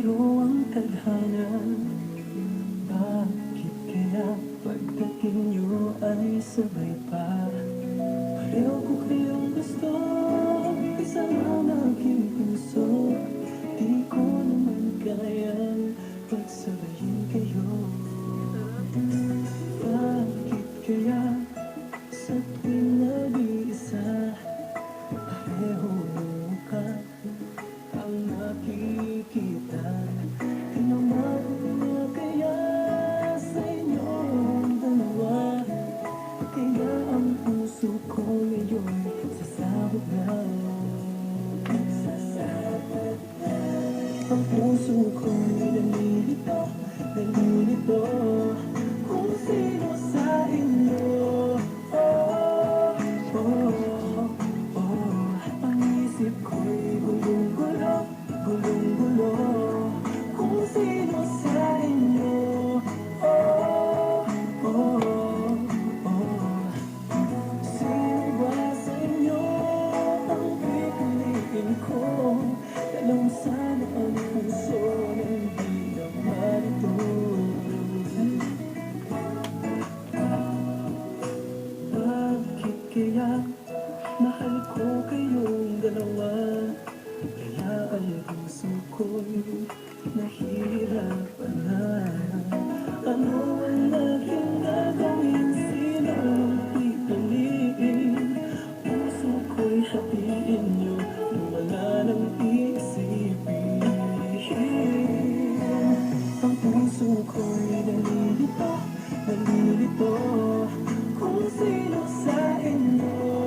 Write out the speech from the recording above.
biro ang tadhana. Bakit kaya pagdating niyo ay sabay pa? Pareho ko kayong gusto, isama ang aking puso. Di ko naman kayang pagsabayin kayo. Bakit kaya sa tuwing nag-iisa, pareho ng mukha ang nakikita? Di naman na kaya sa inyong dalawa, kaya ang puso ko ngayon sasabog na. Ang puso ko'y nalilito, nalilito kung sino sa inyo. Oh, oh, oh. Ang isip ko'y gulong-gulo, gulong-gulo kung sino sa inyo. Oh, oh, oh. Sino ba sa inyo ang pipiliin ko? Dalawang sana ang puso na hindi naman ito. Bakit kaya mahal ko kayong dalawa? Kaya ang puso ko'y nahihirapan na. Ano ang aking gagawin? Sino ang pipiliin? Puso ko'y hatiin niyo nang wala nang iisipin. Ang puso ko'y nalilito, nalilito kung sino sa inyo.